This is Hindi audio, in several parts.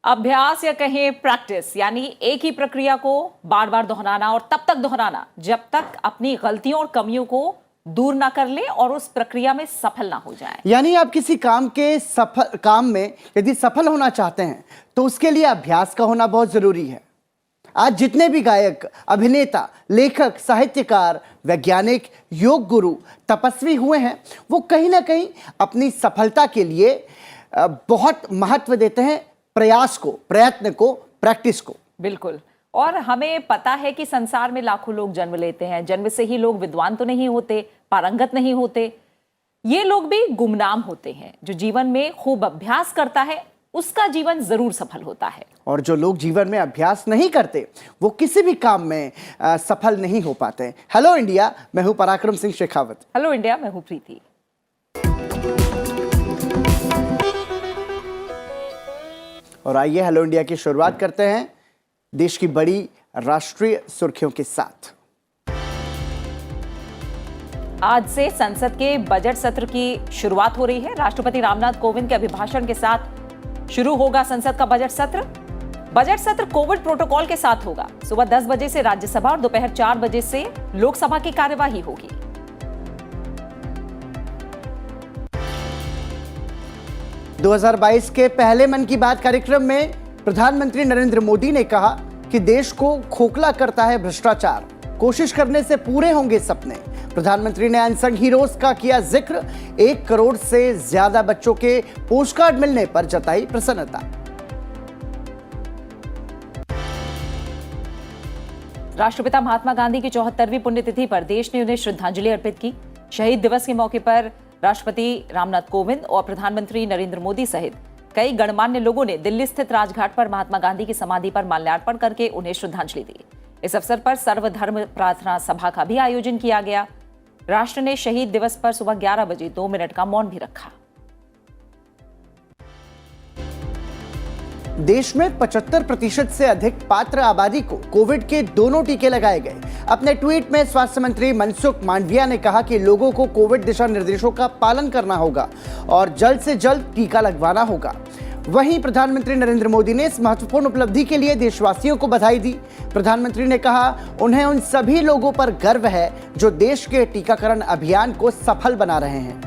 अभ्यास या कहें प्रैक्टिस यानी एक ही प्रक्रिया को बार बार दोहराना और तब तक दोहराना जब तक अपनी गलतियों और कमियों को दूर ना कर ले और उस प्रक्रिया में सफल ना हो जाए। यानी आप किसी काम में यदि सफल होना चाहते हैं तो उसके लिए अभ्यास का होना बहुत जरूरी है। आज जितने भी गायक, अभिनेता, लेखक, साहित्यकार, वैज्ञानिक, योग गुरु, तपस्वी हुए हैं, वो कहीं ना कहीं अपनी सफलता के लिए बहुत महत्व देते हैं प्रयास को, प्रयत्न को, प्रैक्टिस को। बिल्कुल। और हमें पता है कि संसार में लाखों लोग जन्म लेते हैं। जन्म से ही लोग विद्वान तो नहीं होते, पारंगत नहीं होते। ये लोग भी गुमनाम होते हैं। जो जीवन में खूब अभ्यास करता है उसका जीवन जरूर सफल होता है, और जो लोग जीवन में अभ्यास नहीं करते वो किसी भी काम में सफल नहीं हो पाते। हेलो इंडिया, मैं हूं पराक्रम सिंह शेखावत। हेलो इंडिया, मैं हूं प्रीति। और आइए हेलो इंडिया की शुरुआत करते हैं देश की बड़ी राष्ट्रीय सुर्खियों के साथ। आज से संसद के बजट सत्र की शुरुआत हो रही है। राष्ट्रपति रामनाथ कोविंद के अभिभाषण के साथ शुरू होगा संसद का बजट सत्र। बजट सत्र कोविड प्रोटोकॉल के साथ होगा। सुबह 10 बजे से राज्यसभा और दोपहर 4 बजे से लोकसभा की कार्यवाही होगी। – 2022 के पहले मन की बात कार्यक्रम में प्रधानमंत्री नरेंद्र मोदी ने कहा कि देश को खोखला करता है भ्रष्टाचार, कोशिश करने से पूरे होंगे सपने। प्रधानमंत्री ने अनसंग हीरोज का किया जिक्र, 1 करोड़ से ज्यादा बच्चों के पोस्ट कार्ड मिलने पर जताई प्रसन्नता। राष्ट्रपिता महात्मा गांधी की 74वीं पुण्यतिथि पर देश ने उन्हें श्रद्धांजलि अर्पित की। शहीद दिवस के मौके पर राष्ट्रपति रामनाथ कोविंद और प्रधानमंत्री नरेंद्र मोदी सहित कई गणमान्य लोगों ने दिल्ली स्थित राजघाट पर महात्मा गांधी की समाधि पर माल्यार्पण करके उन्हें श्रद्धांजलि दी। इस अवसर पर सर्वधर्म प्रार्थना सभा का भी आयोजन किया गया। राष्ट्र ने शहीद दिवस पर सुबह 11 बजे 2 मिनट का मौन भी रखा। देश में 75% से अधिक पात्र आबादी को कोविड के दोनों टीके लगाए गए। अपने ट्वीट में स्वास्थ्य मंत्री मनसुख मांडविया ने कहा कि लोगों को कोविड दिशा निर्देशों का पालन करना होगा और जल्द से जल्द टीका लगवाना होगा। वहीं प्रधानमंत्री नरेंद्र मोदी ने इस महत्वपूर्ण उपलब्धि के लिए देशवासियों को बधाई दी। प्रधानमंत्री ने कहा उन्हें उन सभी लोगों पर गर्व है जो देश के टीकाकरण अभियान को सफल बना रहे हैं।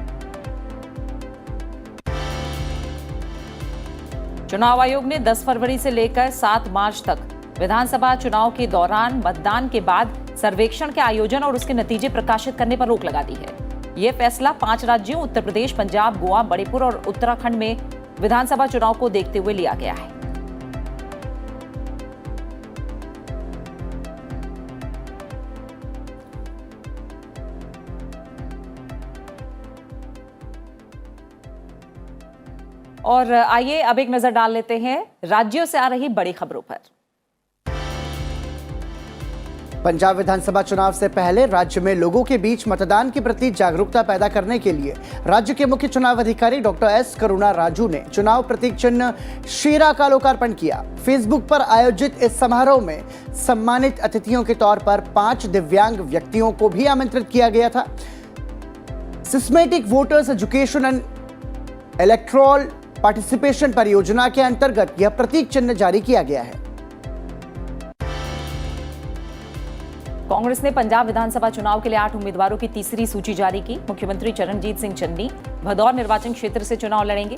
चुनाव आयोग ने 10 फरवरी से लेकर 7 मार्च तक विधानसभा चुनाव के दौरान मतदान के बाद सर्वेक्षण के आयोजन और उसके नतीजे प्रकाशित करने पर रोक लगा दी है। यह फैसला 5 राज्यों उत्तर प्रदेश, पंजाब, गोवा, मणिपुर और उत्तराखंड में विधानसभा चुनाव को देखते हुए लिया गया है। और आइए अब एक नजर डाल लेते हैं राज्यों से आ रही बड़ी खबरों पर। पंजाब विधानसभा चुनाव से पहले राज्य में लोगों के बीच मतदान के प्रति जागरूकता पैदा करने के लिए राज्य के मुख्य चुनाव अधिकारी डॉक्टर एस करुणा राजू ने चुनाव प्रतीक चिन्ह शेरा का लोकार्पण किया। फेसबुक पर आयोजित इस समारोह में सम्मानित अतिथियों के तौर पर 5 दिव्यांग व्यक्तियों को भी आमंत्रित किया गया था। Systematic voters education and electoral participation परियोजना के अंतर्गत यह प्रतीक चिन्ह जारी किया गया है। कांग्रेस ने पंजाब विधानसभा चुनाव के लिए 8 उम्मीदवारों की तीसरी सूची जारी की। मुख्यमंत्री चरणजीत सिंह चन्नी भदौर निर्वाचन क्षेत्र से चुनाव लड़ेंगे।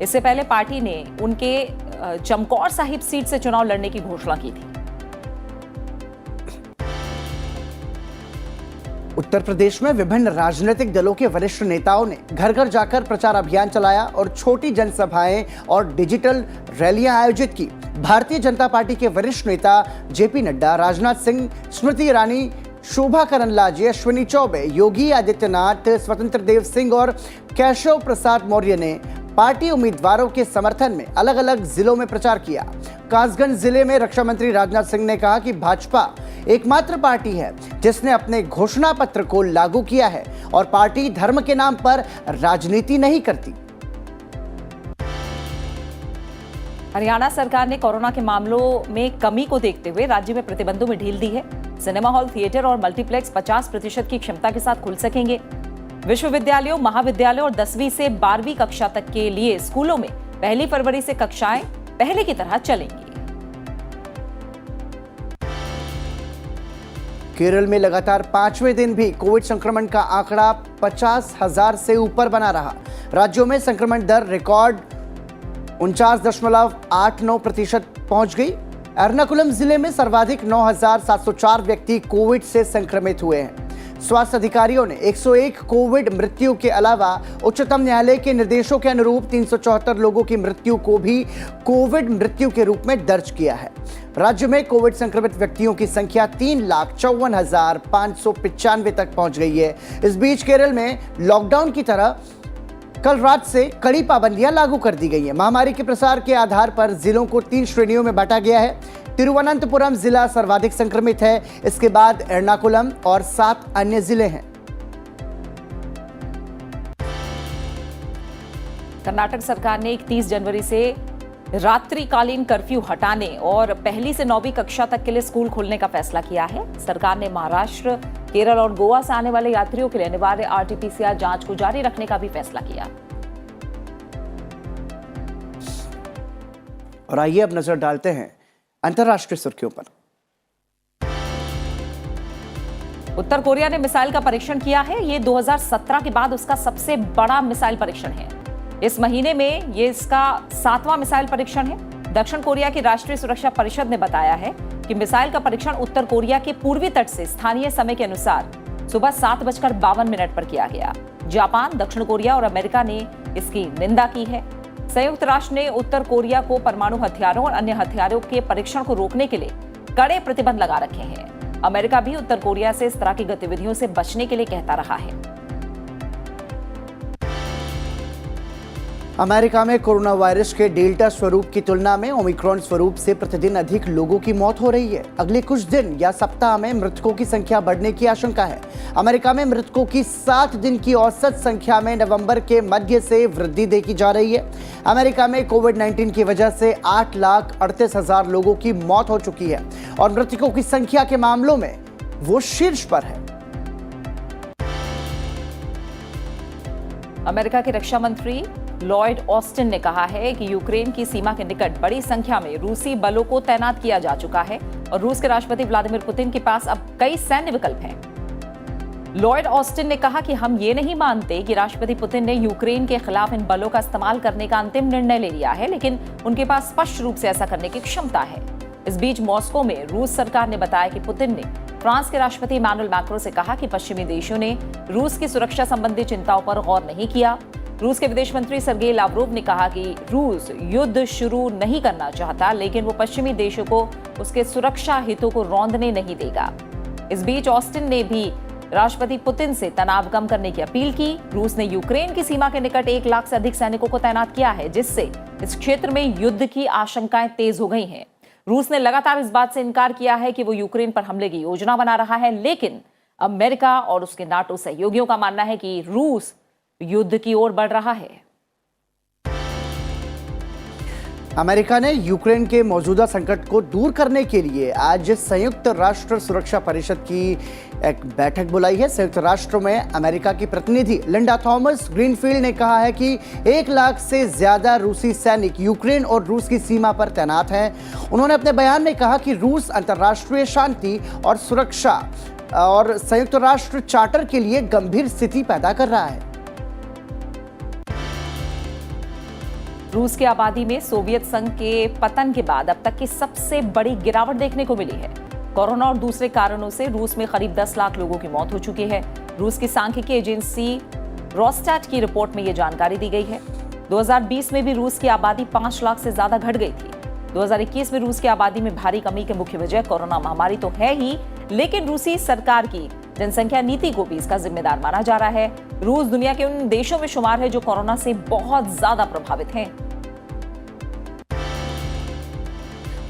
इससे पहले पार्टी ने उनके चमकौर साहिब सीट से चुनाव लड़ने की घोषणा की थी। उत्तर प्रदेश में विभिन्न राजनीतिक दलों के वरिष्ठ नेताओं ने घर घर जाकर प्रचार अभियान चलाया और छोटी जनसभाएं और डिजिटल रैलियां आयोजित की। भारतीय जनता पार्टी के वरिष्ठ नेता जेपी नड्डा, राजनाथ सिंह, स्मृति ईरानी, शोभा करंदलाजे, अश्विनी चौबे, योगी आदित्यनाथ, स्वतंत्र देव सिंह और केशव प्रसाद मौर्य ने पार्टी उम्मीदवारों के समर्थन में अलग अलग जिलों में प्रचार किया। कासगंज जिले में रक्षा मंत्री राजनाथ सिंह ने कहा कि भाजपा एकमात्र पार्टी है जिसने अपने घोषणा पत्र को लागू किया है और पार्टी धर्म के नाम पर राजनीति नहीं करती। हरियाणा सरकार ने कोरोना के मामलों में कमी को देखते हुए राज्य में प्रतिबंधों में ढील दी है। सिनेमा हॉल, थिएटर और मल्टीप्लेक्स 50% की क्षमता के साथ खुल सकेंगे। विश्वविद्यालयों, महाविद्यालयों और 10वीं से 12वीं कक्षा तक के लिए स्कूलों में 1 फरवरी से कक्षाएं पहले की तरह चलेंगी। केरल में लगातार 5वें दिन भी कोविड संक्रमण का आंकड़ा 50,000 से ऊपर बना रहा। राज्यों में संक्रमण दर रिकॉर्ड 49.89% पहुंच गई। एर्नाकुलम जिले में सर्वाधिक 9,704 व्यक्ति कोविड से संक्रमित हुए हैं। स्वास्थ्य अधिकारियों ने 101 कोविड मृत्यु के अलावा उच्चतम न्यायालय के निर्देशों के अनुरूप 374 लोगों की मृत्यु को भी कोविड मृत्यु के रूप में दर्ज किया है। राज्य में कोविड संक्रमित व्यक्तियों की संख्या 3,54,595 तक पहुंच गई है। इस बीच केरल में लॉकडाउन की तरह कल रात से कड़ी पाबंदियां लागू कर दी गई हैं। महामारी के प्रसार के आधार पर जिलों को 3 श्रेणियों में बांटा गया है। तिरुवनंतपुरम जिला सर्वाधिक संक्रमित है, इसके बाद एर्नाकुलम और 7 अन्य जिले हैं। कर्नाटक सरकार ने 31 जनवरी से रात्रिकालीन कर्फ्यू हटाने और पहली से 9वीं कक्षा तक के लिए स्कूल खोलने का फैसला किया है। सरकार ने महाराष्ट्र, केरल और गोवा से आने वाले यात्रियों के लिए अनिवार्य आरटी-पीसीआर जांच को जारी रखने का भी फैसला किया। और आइए अब नजर डालते हैं अंतर्राष्ट्रीय सुर्खियों पर। उत्तर कोरिया ने मिसाइल का परीक्षण किया है। ये 2017 के बाद उसका सबसे बड़ा मिसाइल परीक्षण है। इस महीने में ये इसका 7वां मिसाइल परीक्षण है। दक्षिण कोरिया की राष्ट्रीय सुरक्षा परिषद ने बताया है कि मिसाइल का परीक्षण उत्तर कोरिया के पूर्वी तट से स्थानीय समय के अनुसार सुबह 7:52 पर किया गया। जापान, दक्षिण कोरिया और अमेरिका ने इसकी निंदा की है। संयुक्त राष्ट्र ने उत्तर कोरिया को परमाणु हथियारों और अन्य हथियारों के परीक्षण को रोकने के लिए कड़े प्रतिबंध लगा रखे हैं। अमेरिका भी उत्तर कोरिया से इस तरह की गतिविधियों से बचने के लिए कहता रहा है। अमेरिका में कोरोना वायरस के डेल्टा स्वरूप की तुलना में ओमिक्रॉन स्वरूप से प्रतिदिन अधिक लोगों की मौत हो रही है। अगले कुछ दिन या सप्ताह में मृतकों की संख्या बढ़ने की आशंका है। अमेरिका में मृतकों की 7 दिन की औसत संख्या में नवंबर के मध्य से वृद्धि देखी जा रही है। अमेरिका में कोविड-19 की वजह से 8,38,000 लोगों की मौत हो चुकी है और मृतकों की संख्या के मामलों में वो शीर्ष पर है। अमेरिका के रक्षा मंत्री लॉयड ऑस्टिन ने कहा है कि यूक्रेन की सीमा के निकट बड़ी संख्या में रूसी बलों को तैनात किया जा चुका है और रूस के राष्ट्रपति व्लादिमीर पुतिन के पास अब कई सैन्य विकल्प हैं। लॉयड ऑस्टिन ने कहा कि हम ये नहीं मानते कि राष्ट्रपति पुतिन ने यूक्रेन के खिलाफ इन बलों का इस्तेमाल करने का अंतिम निर्णय ले लिया है, लेकिन उनके पास स्पष्ट रूप से ऐसा करने की क्षमता है। इस बीच मॉस्को में रूस सरकार ने बताया कि पुतिन ने फ्रांस के राष्ट्रपति इमैनुअल मैक्रों से कहा कि पश्चिमी देशों ने रूस की सुरक्षा संबंधी चिंताओं पर गौर नहीं किया। रूस के विदेश मंत्री सर्गेई लावरोव ने कहा कि रूस युद्ध शुरू नहीं करना चाहता, लेकिन वो पश्चिमी देशों को उसके सुरक्षा हितों को रौंदने नहीं देगा। इस बीच ऑस्टिन ने भी राष्ट्रपति पुतिन से तनाव कम करने की अपील की। रूस ने यूक्रेन की सीमा के निकट 1 लाख से अधिक सैनिकों को तैनात किया है, जिससे इस क्षेत्र में युद्ध की आशंकाएं तेज हो गई हैं। रूस ने लगातार इस बात से इनकार किया है कि वो यूक्रेन पर हमले की योजना बना रहा है, लेकिन अमेरिका और उसके नाटो सहयोगियों का मानना है कि रूस युद्ध की ओर बढ़ रहा है। अमेरिका ने यूक्रेन के मौजूदा संकट को दूर करने के लिए आज संयुक्त राष्ट्र सुरक्षा परिषद की एक बैठक बुलाई है। संयुक्त राष्ट्र में अमेरिका की प्रतिनिधि लिंडा थॉमस ग्रीनफील्ड ने कहा है कि 1 लाख से ज्यादा रूसी सैनिक यूक्रेन और रूस की सीमा पर तैनात हैं। उन्होंने अपने बयान में कहा कि रूस अंतर्राष्ट्रीय शांति और सुरक्षा और संयुक्त राष्ट्र चार्टर के लिए गंभीर स्थिति पैदा कर रहा है। रूस की आबादी में सोवियत संघ के पतन के बाद अब तक की सबसे बड़ी गिरावट देखने को मिली है। कोरोना और दूसरे कारणों से रूस में करीब 10 लाख लोगों की मौत हो चुकी है। रूस की सांख्यिकी एजेंसी रोस्टैट की रिपोर्ट में यह जानकारी दी गई है। 2020 में भी रूस की आबादी 5 लाख से ज्यादा घट गई थी। 2021 में रूस की आबादी में भारी कमी के मुख्य वजह कोरोना महामारी तो है ही, लेकिन रूसी सरकार की जनसंख्या नीति को भी इसका जिम्मेदार माना जा रहा है। रूस दुनिया के उन देशों में शुमार है जो कोरोना से बहुत ज्यादा प्रभावित हैं।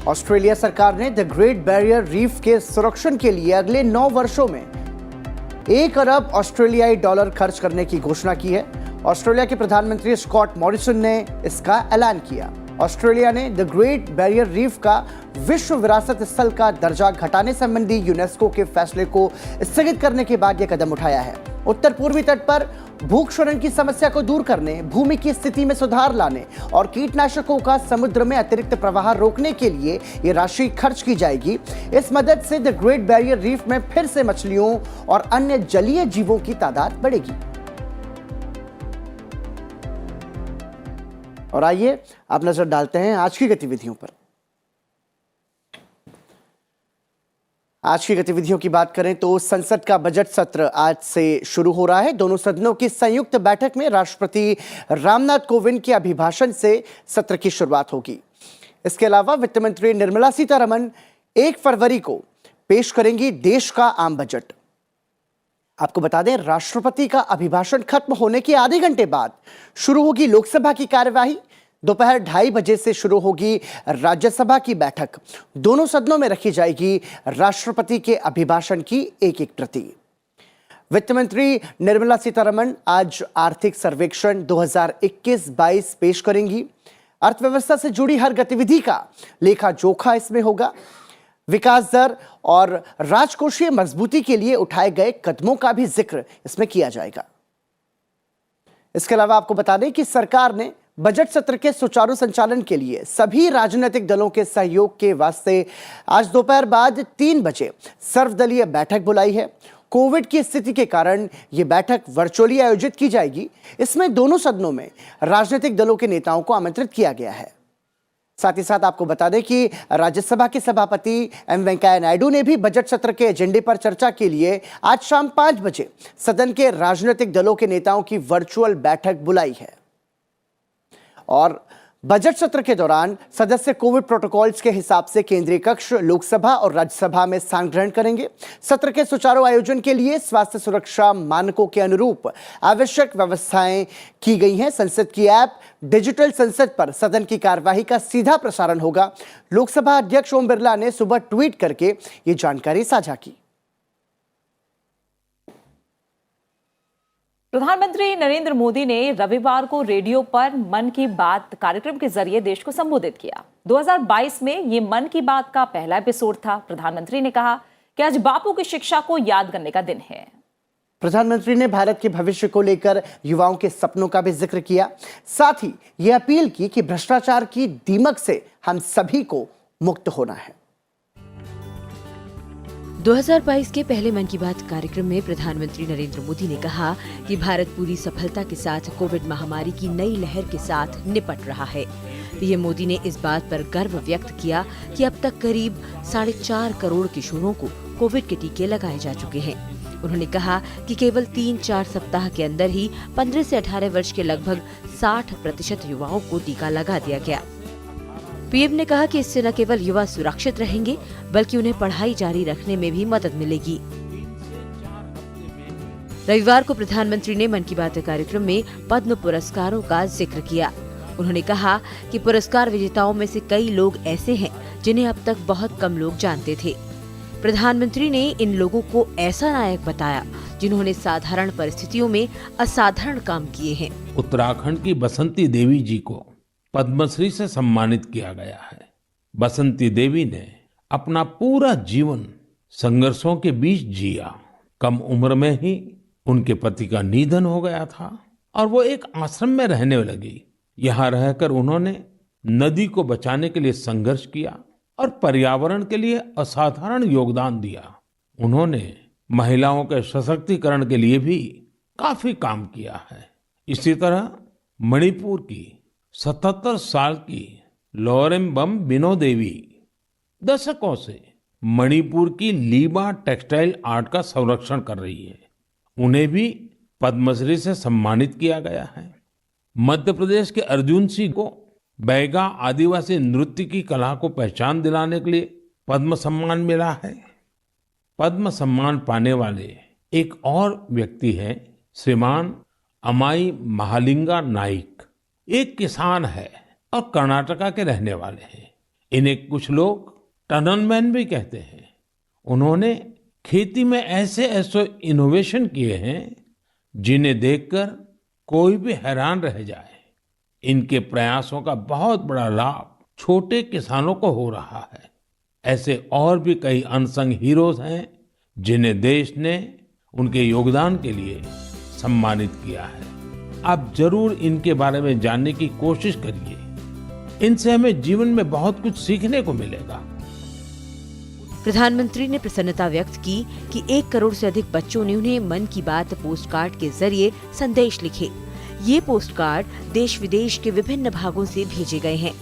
ऑस्ट्रेलिया सरकार ने द ग्रेट बैरियर रीफ के संरक्षण के लिए अगले 9 वर्षों में 1 अरब ऑस्ट्रेलियाई डॉलर खर्च करने की घोषणा की है। ऑस्ट्रेलिया के प्रधानमंत्री स्कॉट मॉरिसन ने इसका ऐलान किया। ऑस्ट्रेलिया ने द ग्रेट बैरियर रीफ का विश्व विरासत स्थल का दर्जा घटाने संबंधी यूनेस्को के फैसले को स्थगित करने के बाद यह कदम उठाया है। उत्तर पूर्वी तट पर भूक्षरण की समस्या को दूर करने, भूमि की स्थिति में सुधार लाने और कीटनाशकों का समुद्र में अतिरिक्त प्रवाह रोकने के लिए ये राशि खर्च की जाएगी। इस मदद से द ग्रेट बैरियर रीफ में फिर से मछलियों और अन्य जलीय जीवों की तादाद बढ़ेगी। और आइए अब नजर डालते हैं आज की गतिविधियों पर। आज की गतिविधियों की बात करें तो संसद का बजट सत्र आज से शुरू हो रहा है। दोनों सदनों की संयुक्त बैठक में राष्ट्रपति रामनाथ कोविंद के अभिभाषण से सत्र की शुरुआत होगी। इसके अलावा वित्त मंत्री निर्मला सीतारमण 1 फरवरी को पेश करेंगी देश का आम बजट। आपको बता दें, राष्ट्रपति का अभिभाषण खत्म होने के आधे घंटे बाद शुरू होगी लोकसभा की कार्यवाही। दोपहर 2:30 बजे से शुरू होगी राज्यसभा की बैठक। दोनों सदनों में रखी जाएगी राष्ट्रपति के अभिभाषण की एक प्रति। वित्त मंत्री निर्मला सीतारमण आज आर्थिक सर्वेक्षण 2021-22 पेश करेंगी। अर्थव्यवस्था से जुड़ी हर गतिविधि का लेखा जोखा इसमें होगा। विकास दर और राजकोषीय मजबूती के लिए उठाए गए कदमों का भी जिक्र इसमें किया जाएगा। इसके अलावा आपको बता दें कि सरकार ने बजट सत्र के सुचारू संचालन के लिए सभी राजनीतिक दलों के सहयोग के वास्ते आज दोपहर बाद 3 बजे सर्वदलीय बैठक बुलाई है। कोविड की स्थिति के कारण यह बैठक वर्चुअली आयोजित की जाएगी। इसमें दोनों सदनों में राजनीतिक दलों के नेताओं को आमंत्रित किया गया है। साथ ही साथ आपको बता दें कि राज्यसभा के सभापति एम वेंकैया नायडू ने भी बजट सत्र के एजेंडे पर चर्चा के लिए आज शाम 5 बजे सदन के राजनीतिक दलों के नेताओं की वर्चुअल बैठक बुलाई है। और बजट सत्र के दौरान सदस्य कोविड प्रोटोकॉल्स के हिसाब से केंद्रीय कक्ष, लोकसभा और राज्यसभा में स्थान ग्रहण करेंगे। सत्र के सुचारू आयोजन के लिए स्वास्थ्य सुरक्षा मानकों के अनुरूप आवश्यक व्यवस्थाएं की गई हैं। संसद की ऐप डिजिटल संसद पर सदन की कार्यवाही का सीधा प्रसारण होगा। लोकसभा अध्यक्ष ओम बिरला ने सुबह ट्वीट करके ये जानकारी साझा की। प्रधानमंत्री नरेंद्र मोदी ने रविवार को रेडियो पर मन की बात कार्यक्रम के जरिए देश को संबोधित किया। 2022 में ये मन की बात का पहला एपिसोड था। प्रधानमंत्री ने कहा कि आज बापू की शिक्षा को याद करने का दिन है। प्रधानमंत्री ने भारत के भविष्य को लेकर युवाओं के सपनों का भी जिक्र किया। साथ ही यह अपील की कि भ्रष्टाचार की दीमक से हम सभी को मुक्त होना है। 2022 के पहले मन की बात कार्यक्रम में प्रधानमंत्री नरेंद्र मोदी ने कहा कि भारत पूरी सफलता के साथ कोविड महामारी की नई लहर के साथ निपट रहा है। पीएम मोदी ने इस बात पर गर्व व्यक्त किया कि अब तक करीब 4.5 करोड़ किशोरों को कोविड के टीके लगाए जा चुके हैं। उन्होंने कहा कि केवल 3-4 सप्ताह के अंदर ही 15 से 18 वर्ष के लगभग 60% युवाओं को टीका लगा दिया गया। पीएम ने कहा कि इससे न केवल युवा सुरक्षित रहेंगे बल्कि उन्हें पढ़ाई जारी रखने में भी मदद मिलेगी। रविवार को प्रधानमंत्री ने मन की बात कार्यक्रम में पद्म पुरस्कारों का जिक्र किया। उन्होंने कहा कि पुरस्कार विजेताओं में से कई लोग ऐसे हैं जिन्हें अब तक बहुत कम लोग जानते थे। प्रधानमंत्री ने इन लोगों को ऐसा नायक बताया जिन्होंने साधारण परिस्थितियों में असाधारण काम किए हैं। उत्तराखंड की बसंती देवी जी को पद्मश्री से सम्मानित किया गया है। बसंती देवी ने अपना पूरा जीवन संघर्षों के बीच जिया। कम उम्र में ही उनके पति का निधन हो गया था और वो एक आश्रम में रहने लगी। यहाँ रहकर उन्होंने नदी को बचाने के लिए संघर्ष किया और पर्यावरण के लिए असाधारण योगदान दिया। उन्होंने महिलाओं के सशक्तिकरण के लिए भी काफी काम किया है। इसी तरह मणिपुर की 77 साल की लोरेम्बम बिनो देवी दशकों से मणिपुर की लीबा टेक्सटाइल आर्ट का संरक्षण कर रही है। उन्हें भी पद्मश्री से सम्मानित किया गया है। मध्य प्रदेश के अर्जुन सिंह को बैगा आदिवासी नृत्य की कला को पहचान दिलाने के लिए पद्म सम्मान मिला है। पद्म सम्मान पाने वाले एक और व्यक्ति हैं श्रीमान अमाई महालिंगा नाइक। एक किसान है और कर्नाटका के रहने वाले हैं। इन्हें कुछ लोग टननमैन भी कहते हैं। उन्होंने खेती में ऐसे ऐसे इनोवेशन किए हैं जिन्हें देखकर कोई भी हैरान रह जाए। इनके प्रयासों का बहुत बड़ा लाभ छोटे किसानों को हो रहा है। ऐसे और भी कई अनसंग हीरोज हैं जिन्हें देश ने उनके योगदान के लिए सम्मानित किया है। आप जरूर इनके बारे में जानने की कोशिश करिए। इनसे हमें जीवन में बहुत कुछ सीखने को मिलेगा। प्रधानमंत्री ने प्रसन्नता व्यक्त की कि 1 करोड़ से अधिक बच्चों ने उन्हें मन की बात पोस्ट कार्ड के जरिए संदेश लिखे। ये पोस्ट कार्ड देश विदेश के विभिन्न भागों से भेजे गए हैं।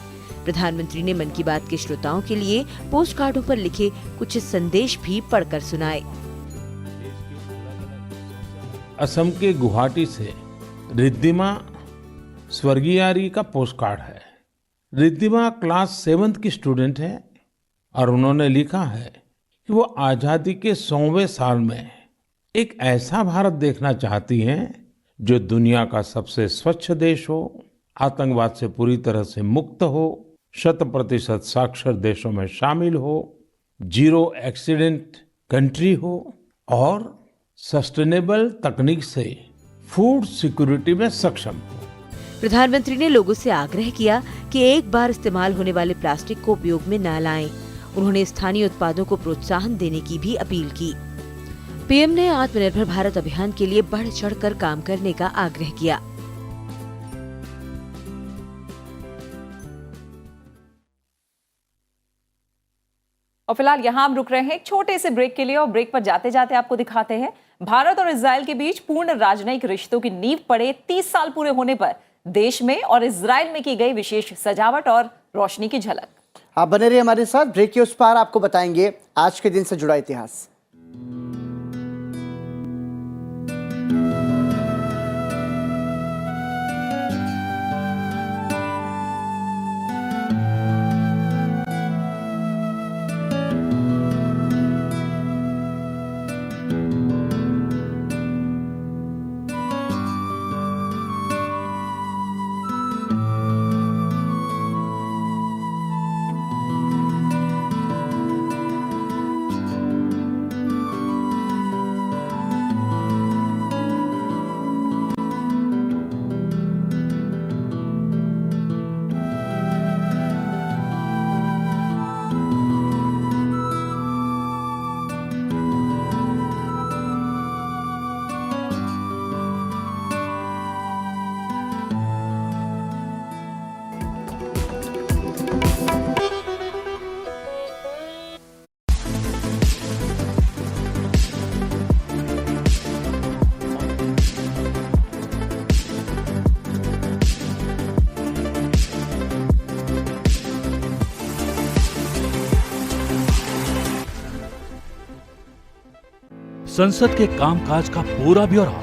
प्रधानमंत्री ने मन की बात के श्रोताओं के लिए पोस्ट कार्डों पर लिखे कुछ संदेश भी पढ़कर सुनाए। असम के गुवाहाटी से रिद्धिमा स्वर्गियारी का पोस्ट कार्ड है। रिद्धिमा क्लास 7th की स्टूडेंट है और उन्होंने लिखा है कि वो आजादी के 100वें साल में एक ऐसा भारत देखना चाहती हैं जो दुनिया का सबसे स्वच्छ देश हो, आतंकवाद से पूरी तरह से मुक्त हो, 100% साक्षर देशों में शामिल हो, 0 एक्सीडेंट कंट्री हो और सस्टेनेबल तकनीक से फूड सिक्योरिटी में सक्षम हो। प्रधानमंत्री ने लोगों से आग्रह किया कि एक बार इस्तेमाल होने वाले प्लास्टिक को उपयोग में न लाएं। उन्होंने स्थानीय उत्पादों को प्रोत्साहन देने की भी अपील की। पीएम ने आत्मनिर्भर भारत अभियान के लिए बढ़ चढ़कर काम करने का आग्रह किया। और फिलहाल यहाँ हम रुक रहे हैं एक छोटे से ब्रेक के लिए, और ब्रेक पर जाते जाते आपको दिखाते हैं भारत और इजराइल के बीच पूर्ण राजनयिक रिश्तों की नींव पड़े 30 साल पूरे होने पर देश में और इजराइल में की गई विशेष सजावट और रोशनी की झलक। आप बने रहिए हमारे साथ। ब्रेक के उस पार आपको बताएंगे आज के दिन से जुड़ा इतिहास। संसद के कामकाज का पूरा ब्यौरा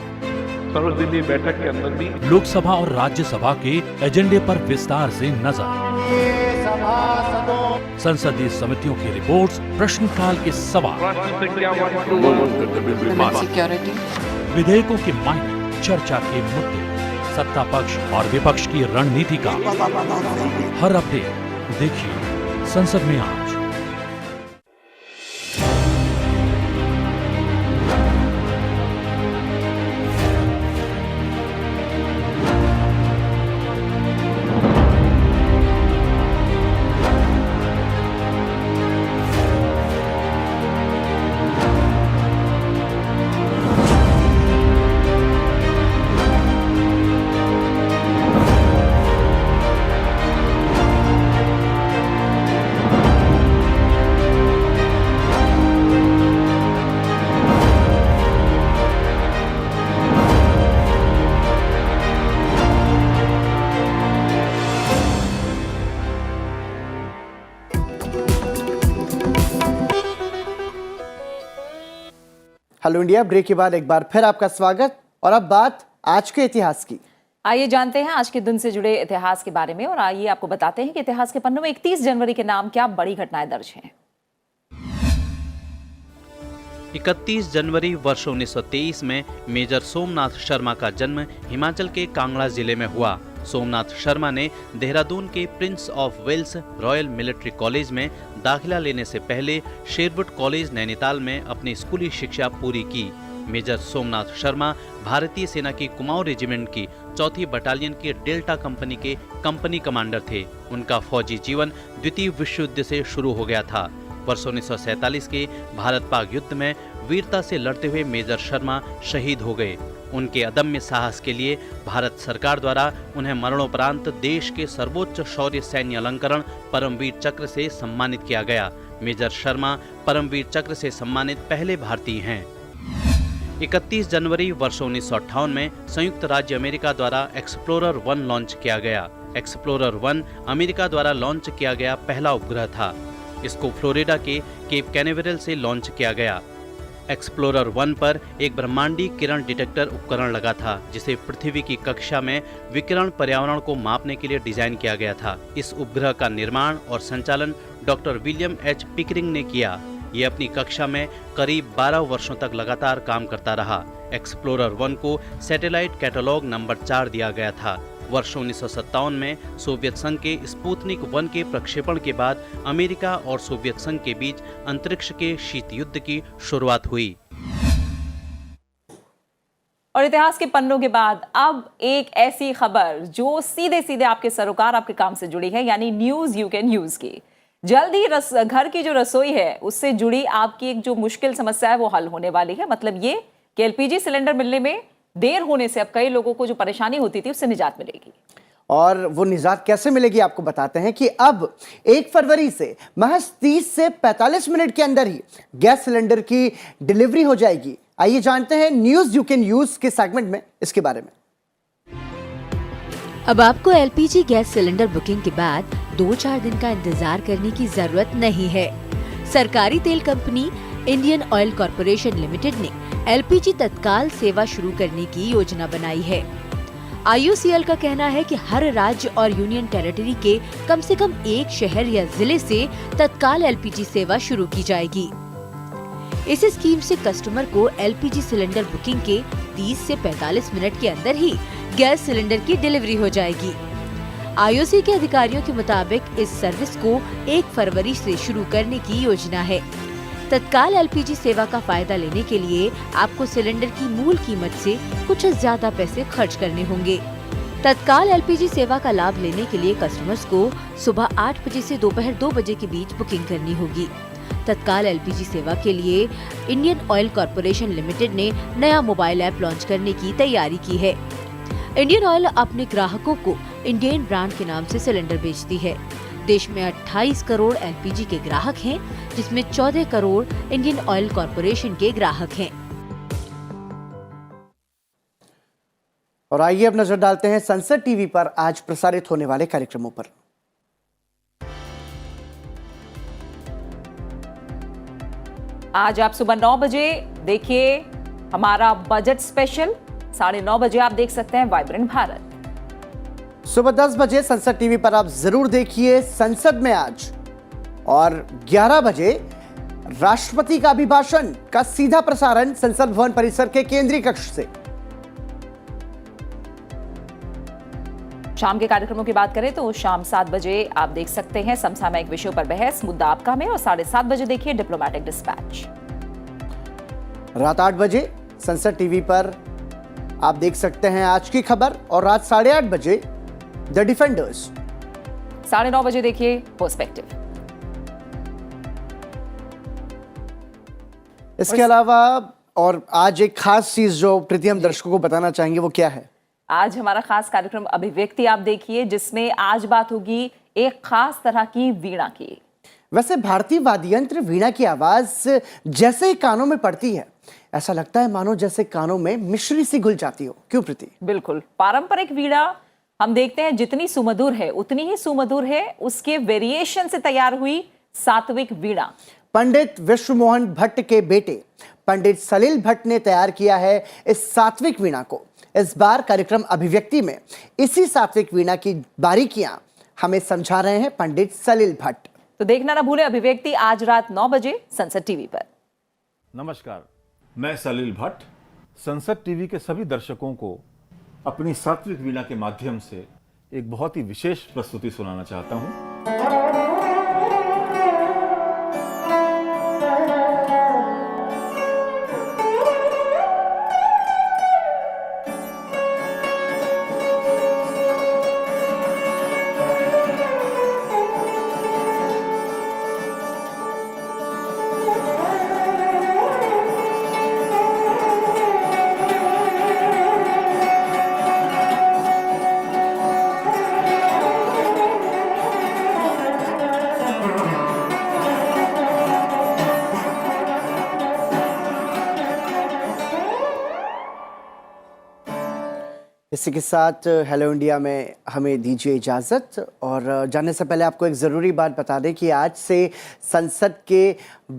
सर्वदलीय बैठक के अंदर भी लोकसभा और राज्यसभा के एजेंडे पर विस्तार से नजर। संसदीय समितियों की रिपोर्ट्स, प्रश्नकाल के सवाल, विधेयकों के मायने, चर्चा के मुद्दे, सत्ता पक्ष और विपक्ष की रणनीति का हर अपडेट देखिए संसद में आज। हेलो इंडिया ब्रेक के बाद एक बार फिर आपका स्वागत। और अब बात आज के इतिहास की। आइए जानते हैं आज के दिन से जुड़े इतिहास के बारे में, और आइए आपको बताते हैं कि इतिहास के पन्नों में 31 जनवरी के नाम क्या बड़ी घटनाएं दर्ज हैं। 31 जनवरी वर्ष 1923 में मेजर सोमनाथ शर्मा का जन्म हिमाचल के कांगड़ा जिले में हुआ। सोमनाथ शर्मा ने देहरादून के prince of Wales royal military college में दाखिला लेने से पहले शेरवुड कॉलेज नैनीताल में अपनी स्कूली शिक्षा पूरी की। मेजर सोमनाथ शर्मा भारतीय सेना की कुमाऊं रेजिमेंट की 4th बटालियन की डेल्टा कंपनी के कंपनी कमांडर थे। उनका फौजी जीवन द्वितीय विश्व युद्ध से शुरू हो गया था। वर्ष 1947 के भारत पाक युद्ध में वीरता से लड़ते हुए मेजर शर्मा शहीद हो गए। उनके अदम्य साहस के लिए भारत सरकार द्वारा उन्हें मरणोपरांत देश के सर्वोच्च शौर्य सैन्य अलंकरण परमवीर चक्र से सम्मानित किया गया। मेजर शर्मा परमवीर चक्र से सम्मानित पहले भारतीय हैं। 31 जनवरी वर्ष 1958 में संयुक्त राज्य अमेरिका द्वारा एक्सप्लोरर 1 लॉन्च किया गया। एक्सप्लोरर 1 अमेरिका द्वारा लॉन्च किया गया पहला उपग्रह था। इसको फ्लोरिडा के केप कैनावेरल से लॉन्च किया गया। एक्सप्लोरर 1 पर एक ब्रह्मांडीय किरण डिटेक्टर उपकरण लगा था, जिसे पृथ्वी की कक्षा में विकिरण पर्यावरण को मापने के लिए डिजाइन किया गया था। इस उपग्रह का निर्माण और संचालन डॉक्टर विलियम एच पिकरिंग ने किया। ये अपनी कक्षा में करीब 12 वर्षों तक लगातार काम करता रहा। एक्सप्लोरर 1 को सैटेलाइट कैटलॉग नंबर 4 दिया गया था। वर्ष 1957 में सोवियत संघ के स्पुतनिक 1 के प्रक्षेपण के बाद अमेरिका और सोवियत संघ के बीच अंतरिक्ष के शीत युद्ध की शुरुआत हुई। और इतिहास के पन्नों के बाद अब एक ऐसी खबर जो सीधे सीधे आपके सरोकार, आपके काम से जुड़ी है, यानी न्यूज यू कैन यूज की। जल्द ही घर की जो रसोई है उससे जुड़ी आपकी एक जो मुश्किल समस्या है वो हल होने वाली है। मतलब ये कि एलपीजी सिलेंडर मिलने में देर होने से अब कई लोगों को जो परेशानी होती थी उससे निजात मिलेगी। और वो निजात कैसे मिलेगी आपको बताते हैं कि अब 1 फरवरी से महज 30 से 45 मिनट के अंदर ही गैस सिलेंडर की डिलीवरी हो जाएगी। आइए जानते हैं न्यूज यू कैन यूज के सेगमेंट में इसके बारे में। अब आपको एलपीजी गैस सिलेंडर बुकिंग के बाद 2-4 दिन का इंतजार करने की जरूरत नहीं है। सरकारी तेल company Indian oil corporation limited ने एलपीजी तत्काल सेवा शुरू करने की योजना बनाई है। IOCL का कहना है कि हर राज्य और यूनियन टेरिटरी के कम से कम एक शहर या जिले से तत्काल एलपीजी सेवा शुरू की जाएगी। इस स्कीम से कस्टमर को एलपीजी सिलेंडर बुकिंग के 30 से 45 मिनट के अंदर ही गैस सिलेंडर की डिलीवरी हो जाएगी। IOC के अधिकारियों के मुताबिक इस सर्विस को 1 फरवरी से शुरू करने की योजना है। तत्काल एलपीजी सेवा का फायदा लेने के लिए आपको सिलेंडर की मूल कीमत से कुछ ज्यादा पैसे खर्च करने होंगे। तत्काल एलपीजी सेवा का लाभ लेने के लिए कस्टमर्स को सुबह 8 बजे से दोपहर 2 बजे के बीच बुकिंग करनी होगी। तत्काल एलपीजी सेवा के लिए इंडियन ऑयल कॉरपोरेशन लिमिटेड ने नया मोबाइल ऐप लॉन्च करने की तैयारी की है। इंडियन ऑयल अपने ग्राहकों को इंडियन ब्रांड के नाम से सिलेंडर बेचती है। देश में 28 करोड़ एलपीजी के ग्राहक हैं, जिसमें 14 करोड़ इंडियन ऑयल कॉरपोरेशन के ग्राहक हैं। और आइए अब नजर डालते हैं संसद टीवी पर आज प्रसारित होने वाले कार्यक्रमों पर। आज आप सुबह 9 बजे देखिए हमारा बजट स्पेशल। 9:30 बजे आप देख सकते हैं वाइब्रेंट भारत। सुबह 10 बजे संसद टीवी पर आप जरूर देखिए संसद में आज। और 11 बजे राष्ट्रपति का अभिभाषण का सीधा प्रसारण संसद भवन परिसर के केंद्रीय कक्ष से। शाम के कार्यक्रमों की बात करें तो शाम 7 बजे आप देख सकते हैं समसामयिक विषयों पर बहस, मुद्दा आपका में। और 7:30 बजे देखिए डिप्लोमेटिक डिस्पैच। रात 8 बजे संसद टीवी पर आप देख सकते हैं आज की खबर। और रात 8:30 बजे द डिफेंडर्स। 9:30 बजे देखिए पर्सपेक्टिव। इसके अलावा और आज एक खास चीज जो प्रीति हम दर्शकों को बताना चाहेंगे वो क्या है? आज हमारा खास कार्यक्रम अभिव्यक्ति आप देखिए, जिसमें आज बात होगी एक खास तरह की वीणा की। वैसे भारतीय वाद्य यंत्र वीणा की आवाज जैसे ही कानों में पड़ती है ऐसा लगता है मानो जैसे कानों में मिश्री सी घुल जाती हो। क्यों प्रीति? बिल्कुल। पारंपरिक वीणा हम देखते हैं जितनी सुमधुर है उतनी ही सुमधुर है उसके वेरिएशन से तैयार हुई सात्विक वीणा। पंडित विश्व मोहन भट्ट के बेटे पंडित सलिल भट्ट ने तैयार किया है इस सात्विक वीणा को। इस बार कार्यक्रम अभिव्यक्ति में इसी सात्विक वीणा की बारीकियां हमें समझा रहे हैं पंडित सलिल भट्ट। तो देखना ना भूले अभिव्यक्ति आज रात 9 बजे संसद टीवी पर। नमस्कार, मैं सलिल भट्ट संसद टीवी के सभी दर्शकों को अपनी सात्विक वीणा के माध्यम से एक बहुत ही विशेष प्रस्तुति सुनाना चाहता हूं। इसी के साथ हेलो इंडिया में हमें दीजिए इजाज़त और जाने से पहले आपको एक ज़रूरी बात बता दें कि आज से संसद के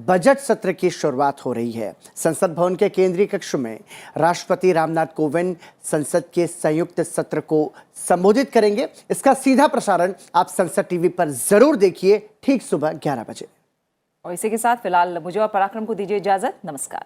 बजट सत्र की शुरुआत हो रही है। संसद भवन के केंद्रीय कक्ष में राष्ट्रपति रामनाथ कोविंद संसद के संयुक्त सत्र को संबोधित करेंगे। इसका सीधा प्रसारण आप संसद टीवी पर ज़रूर देखिए ठीक सुबह 11 बजे। और इसी के साथ फिलहाल मुझे और पराक्रम को दीजिए इजाजत। नमस्कार।